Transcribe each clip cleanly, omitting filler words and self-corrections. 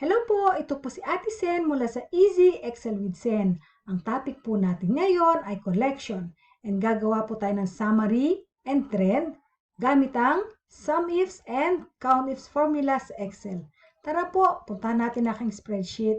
Hello po, ito po si Ate Sen mula sa Easy Excel with Sen. Ang topic po natin ngayon ay collection. And gagawa po tayo ng summary and trend gamit ang SUMIFS and COUNTIFS formula sa Excel. Tara po, puntahan natin ang aking spreadsheet.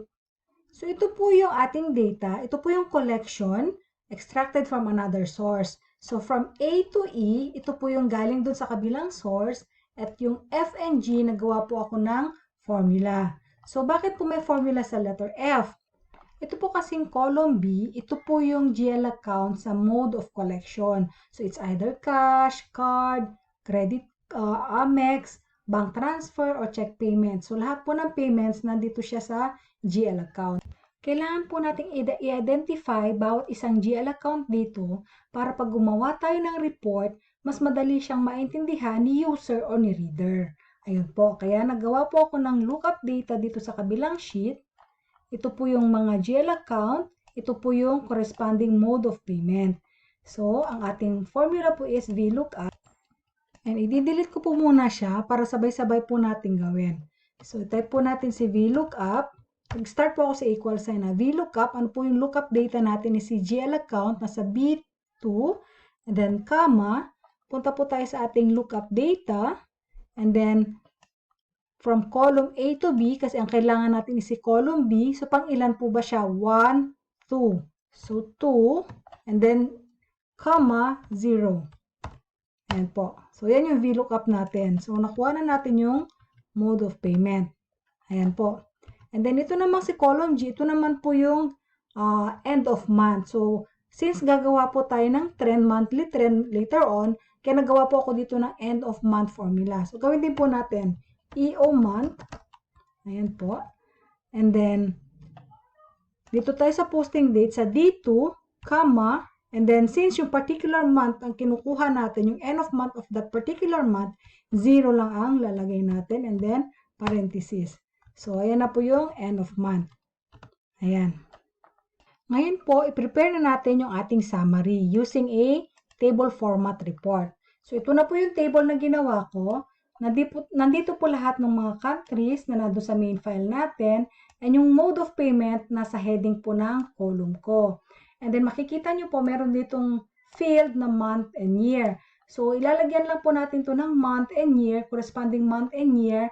So ito po yung ating data. Ito po yung collection extracted from another source. So from A to E, ito po yung galing dun sa kabilang source. At yung F and G, nagawa po ako ng formula. So, bakit po may formula sa letter F? Ito po kasing column B, ito po yung GL account sa mode of collection. So, it's either cash, card, credit, Amex, bank transfer, or check payment. So, lahat po ng payments nandito siya sa GL account. Kailangan po nating i-identify bawat isang GL account dito para pag gumawa tayo ng report, mas madali siyang maintindihan ni user o ni reader. Ayun po, kaya nagawa po ako ng lookup data dito sa kabilang sheet. Ito po yung mga GL account, ito po yung corresponding mode of payment. So, ang ating formula po is VLOOKUP. And i-delete ko po muna siya para sabay-sabay po natin gawin. So, type po natin si VLOOKUP. Mag-start po ako sa equal sign na VLOOKUP. Ano po yung lookup data natin is si GL account, nasa B2, and then comma, punta po tayo sa ating lookup data. And then, from column A to B, kasi ang kailangan natin is si column B. So, pang ilan po ba siya? 1, 2. So, 2, and then, comma, 0. Ayan po. So, yan yung VLOOKUP natin. So, nakuha na natin yung mode of payment. Ayan po. And then, ito naman si column G, ito naman po yung end of month. So, since gagawa po tayo ng trend, monthly trend later on, kaya nagawa po ako dito ng end of month formula. So, gawin din po natin EO month. Ayan po. And then, dito tayo sa posting date sa D2, comma, and then since yung particular month ang kinukuha natin, yung end of month of that particular month, 0 lang ang lalagay natin, and then parenthesis. So, ayan na po yung end of month. Ayan. Ngayon po, i-prepare na natin yung ating summary using a table format report. So, ito na po yung table na ginawa ko. Nandito po lahat ng mga countries na nandun sa main file natin, and yung mode of payment nasa heading po ng column ko. And then makikita nyo po meron ditong field na month and year. So ilalagyan lang po natin to ng month and year, corresponding month and year,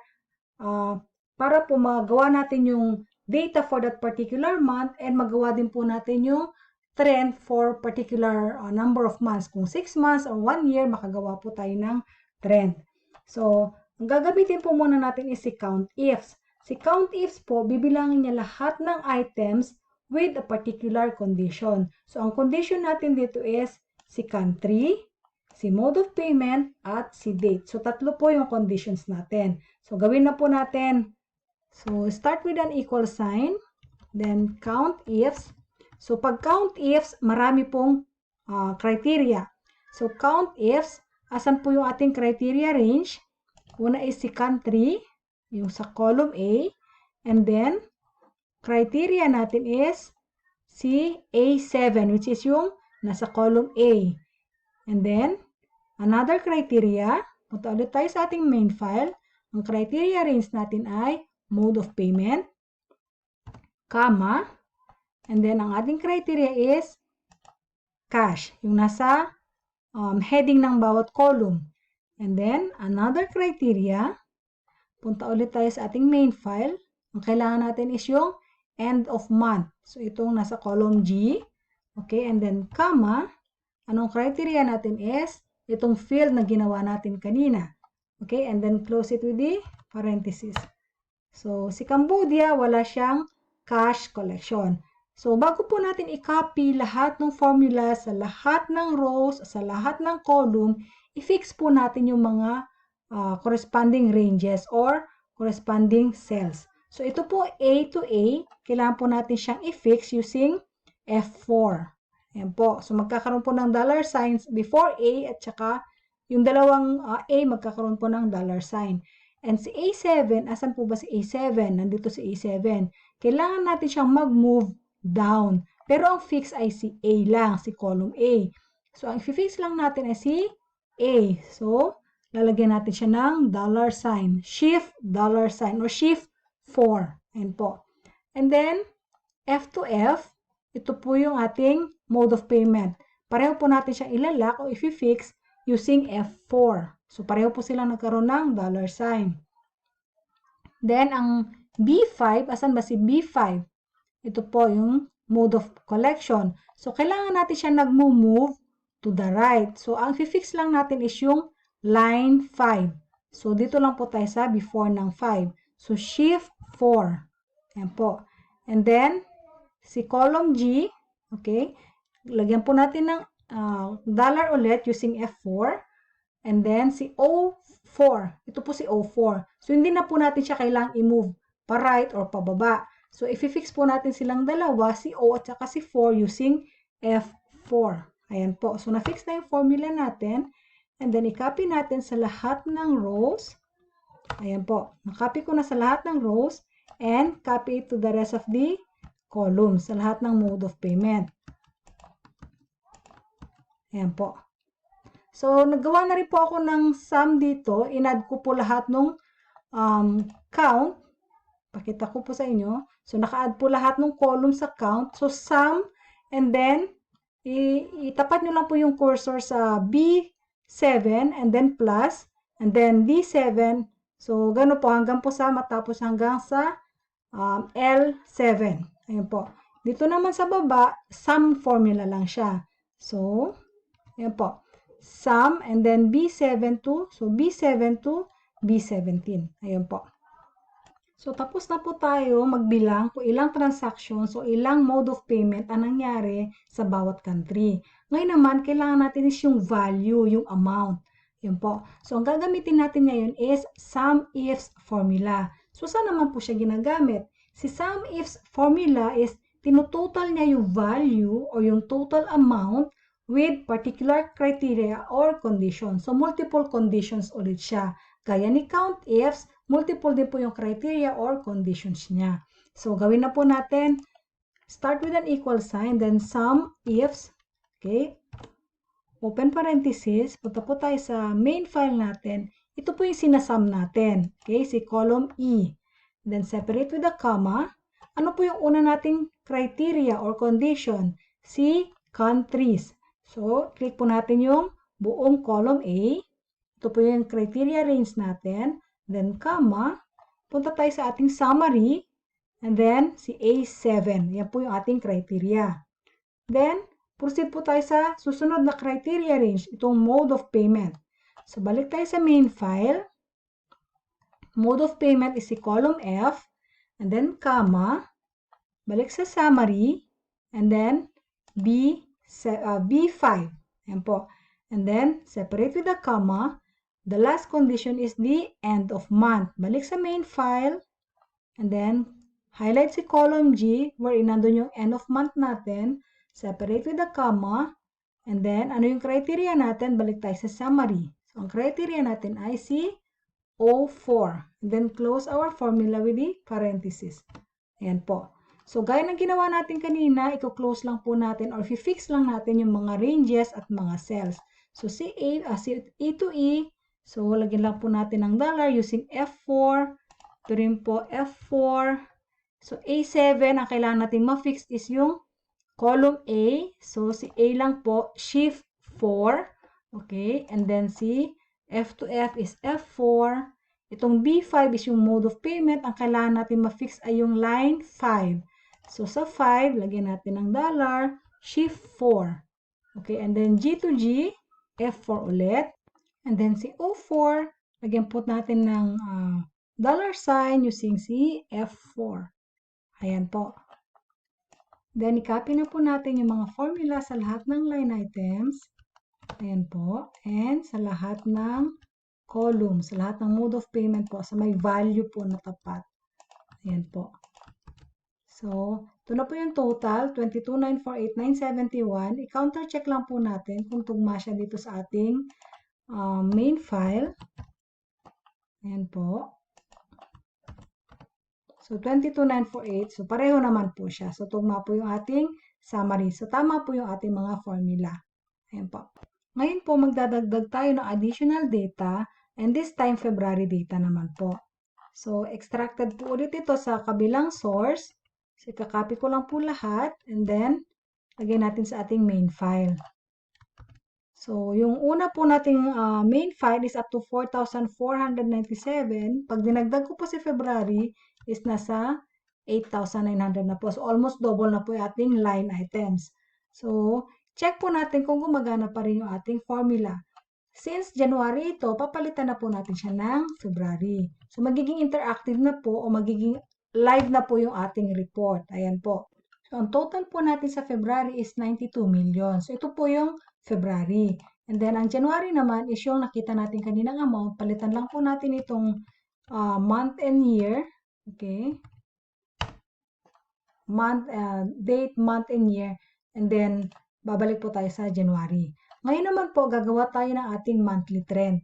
para po magawa natin yung data for that particular month, and magawa din po natin yung trend for particular number of months. Kung 6 months or 1 year, makagawa po tayo ng trend. So, ang gagamitin po muna natin is si COUNTIFS. Si COUNTIFS po, bibilangin niya lahat ng items with a particular condition. So, ang condition natin dito is si country, si mode of payment, at si date. So, tatlo po yung conditions natin. So, gawin na po natin. So, start with an equal sign, then COUNTIFS. So, pag COUNTIFS, marami pong criteria. So, COUNTIFS, asan po yung ating criteria range? Una is si country, yung sa column A. And then, criteria natin is si A7, which is yung nasa column A. And then, another criteria, punta ulit tayo sa ating main file. Ang criteria range natin ay mode of payment, comma, and then ang ating criteria is cash, yung nasa heading ng bawat column. And then, another criteria, punta ulit tayo sa ating main file. Ang kailangan natin is yung end of month. So, itong nasa column G. Okay, and then, comma, anong criteria natin is itong field na ginawa natin kanina. Okay, and then close it with the parenthesis. So, si Cambodia, wala siyang cash collection. So, bago po natin i-copy lahat ng formula sa lahat ng rows, sa lahat ng column, i-fix po natin yung mga corresponding ranges or corresponding cells. So, ito po A to A, kailangan po natin siyang i-fix using F4. Ayan po. So, magkakaroon po ng dollar signs before A at saka yung dalawang A magkakaroon po ng dollar sign. And si A7, asan po ba si A7? Nandito si A7. Kailangan natin siyang mag-move down. Pero ang fix ay si A lang, si column A. So, ang i-fix lang natin ay si A. So, lalagyan natin siya ng dollar sign. Shift dollar sign or shift 4. Ayan po. And then, F to F, ito po yung ating mode of payment. Pareho po natin siya ilalak o if you fix using F4. So, pareho po silang nagkaroon ng $sign. Then, ang B5, asan ba si B5? Ito po yung mode of collection. So, kailangan natin siya nag-move to the right. So, ang fix lang natin is yung line 5. So, dito lang po tayo sa before ng 5. So, shift 4. Ayan po. And then, si column G, okay, lagyan po natin ng dollar ulit using F4. And then, si O4. Ito po si O4. So, hindi na po natin siya kailangang i-move pa right or pa baba. So, i-fix po natin silang dalawa, si O at saka si 4 using F4. Ayan po. So, na-fix na yung formula natin. And then, i-copy natin sa lahat ng rows. Ayan po. Na-copy ko na sa lahat ng rows. And copy it to the rest of the columns. Sa lahat ng mode of payment. Ayan po. So, naggawa na rin po ako ng sum dito. Inadd ko po lahat ng count. Pakita ko po sa inyo. So, naka-add po lahat ng column sa count. So, sum, and then, itapat nyo lang po yung cursor sa B7, and then plus, and then D7. So, gano'n po, hanggang po sa matapos hanggang sa L7. Ayan po. Dito naman sa baba, sum formula lang siya. So, ayan po. Sum, and then B7 to, so B7 to B17. Ayan po. So, tapos na po tayo magbilang kung ilang transactions o ilang mode of payment ang nangyari sa bawat country. Ngayon naman, kailangan natin is yung value, yung amount. Yan po. So, ang gagamitin natin ngayon is SUMIFS formula. So, saan naman po siya ginagamit? Si SUMIFS formula is tinutotal niya yung value o yung total amount with particular criteria or conditions. So, multiple conditions ulit siya. Gaya ni COUNTIFS, multiple din po yung criteria or conditions niya. So, gawin na po natin. Start with an equal sign, then SUMIFS. Okay? Open parenthesis. Punta po tayo sa main file natin. Ito po yung sinasum natin. Okay? Si column E. Then, separate with a comma. Ano po yung una nating criteria or condition? Si countries. So, click po natin yung buong column A. Ito po yung criteria range natin. Then, comma. Punta tayo sa ating summary. And then, si A7. Yan po yung ating criteria. Then, proceed po tayo sa susunod na criteria range. Itong mode of payment. So, balik tayo sa main file. Mode of payment is si column F. And then, comma. Balik sa summary. And then, B5. Yan po. And then, separate with a comma. The last condition is the end of month. Balik sa main file. And then, highlight si column G wherein nandun yung end of month natin. Separate with a comma. And then, ano yung criteria natin? Balik tayo sa summary. So, ang criteria natin ay si O4. And then, close our formula with the parenthesis. Ayan po. So, gaya ng ginawa natin kanina, i-close lang po natin or i-fix lang natin yung mga ranges at mga cells. So, si A to E, so, lagyan lang po natin ng dollar using F4. Ito rin po F4. So, A7, ang kailangan natin ma-fix is yung column A. So, si A lang po, shift 4. Okay. And then, si F to F is F4. Itong B5 is yung mode of payment. Ang kailangan natin ma-fix ay yung line 5. So, sa 5, lagyan natin ng dollar, shift 4. Okay. And then, G to G, F4 ulit. And then, si O4, lagyan po natin ng dollar sign using si F4. Ayan po. Then, i-copy na po natin yung mga formula sa lahat ng line items. Ayan po. And sa lahat ng columns, sa lahat ng mode of payment po, sa may value po na tapat. Ayan po. So, ito na po yung total, 22,948,971. I-counter check lang po natin kung tugma siya dito sa ating main file. Ayan po. So, 22,948. So, pareho naman po siya. So, tugma po yung ating summary. So, tama po yung ating mga formula. Ayan po. Ngayon po, magdadagdag tayo ng additional data and this time, February data naman po. So, extracted po ulit ito sa kabilang source. So, kakopy ko lang po lahat and then, lagay natin sa ating main file. So, yung una po nating main file is up to 4,497. Pag dinagdag ko po si February, is nasa 8,900 na po. So, almost double na po yung ating line items. So, check po natin kung gumagana pa rin yung ating formula. Since January ito, papalitan na po natin siya ng February. So, magiging interactive na po o magiging live na po yung ating report. Ayan po. So, ang total po natin sa February is 92 million. So, ito po yung February. And then, ang January naman is yung nakita natin kaninang amount. Palitan lang po natin itong month and year. Okay? Date, month, and year. And then, babalik po tayo sa January. Ngayon naman po, gagawa tayo ng ating monthly trend.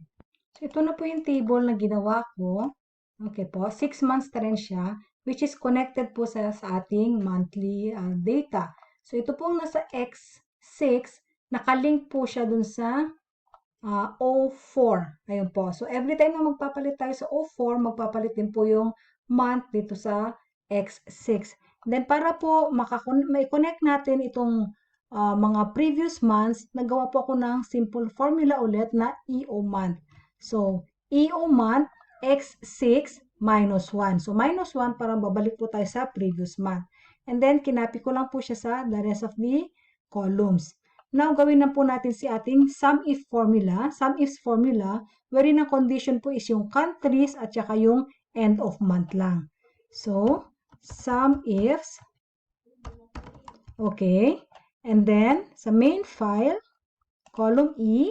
So, ito na po yung table na ginawa ko. Okay po, 6 months trend siya, which is connected po sa ating monthly data. So, ito pong nasa X6, nakalink po siya dun sa O4. Ayun po. So, every time na magpapalit tayo sa O4, magpapalit din po yung month dito sa X6. Then, para po mai-connect natin itong mga previous months, nagawa po ako ng simple formula ulit na EO month. So, EO month, X6 minus 1. So, minus 1 para babalik po tayo sa previous month. And then, kinapi ko lang po siya sa the rest of the columns. Now, gawin na po natin si ating SUMIF formula. SUMIF formula, wherein ang condition po is yung countries at saka yung end of month lang. So, SUMIFs. Okay. And then, sa main file, column E.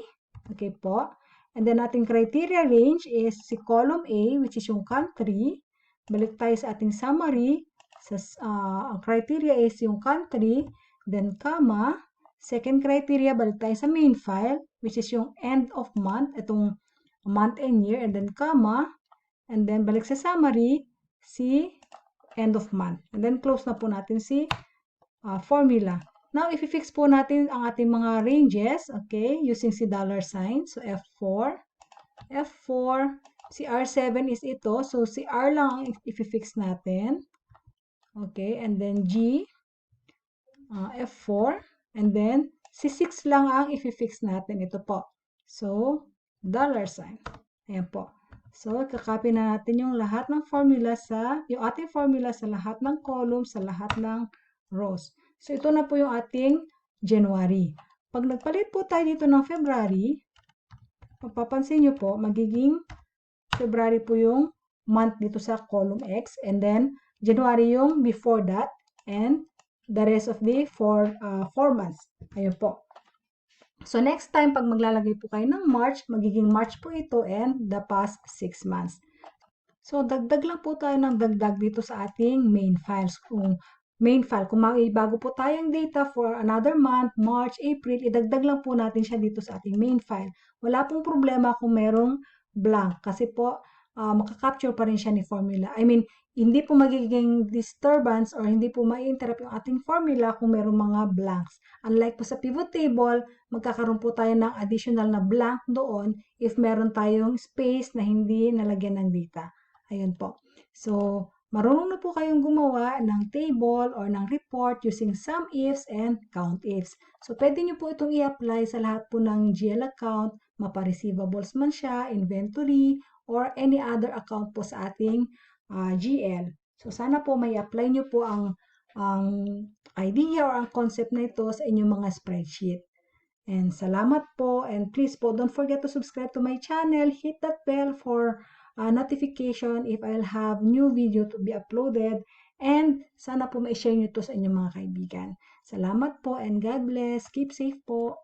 Okay po. And then, ating criteria range is si column A, which is yung country. Balik tayo sa ating summary. Ang criteria is yung country. Then, comma. Second criteria, balik tayo sa main file, which is yung end of month. Itong month and year. And then, comma. And then, balik sa summary, si end of month. And then, close na po natin si formula. Now, if i-fix po natin ang ating mga ranges, okay, using si dollar sign. So, F4, si R7 is ito. So, si R lang ang i-fix natin. Okay, and then G, F4, and then si 6 lang ang i-fix natin. Ito po. So, dollar sign. Ayan po. So, kakopy na natin yung lahat ng formula yung ating formula sa lahat ng columns, sa lahat ng rows. So, ito na po yung ating January. Pag nagpalit po tayo dito ng February, mapapansin nyo po, magiging February po yung month dito sa column X, and then January yung before that, and the rest of the 4 months. Ayun po. So, next time, pag maglalagay po kayo ng March, magiging March po ito and the past 6 months. So, dagdag lang po tayo ng dagdag dito sa ating main files. Kung may bago po tayong data for another month, March, April, idagdag lang po natin siya dito sa ating main file. Wala pong problema kung merong blank kasi po makakapture pa rin siya ni formula. I mean, hindi po magiging disturbance or hindi po ma-interrupt yung ating formula kung merong mga blanks. Unlike po sa pivot table, magkakaroon po tayo ng additional na blank doon if meron tayong space na hindi nalagyan ng data. Ayun po. So, marunong na po kayong gumawa ng table or ng report using SUMIFs and COUNTIFs. So, pwede nyo po itong i-apply sa lahat po ng GL account, mapa-receivables man siya, inventory, or any other account po sa ating GL. So, sana po may apply nyo po ang idea or ang concept na ito sa inyong mga spreadsheet. And salamat po, and please po, don't forget to subscribe to my channel, hit that bell for notification if I'll have new video to be uploaded, and sana po ma-share nyo to sa inyong mga kaibigan. Salamat po and God bless. Keep safe po.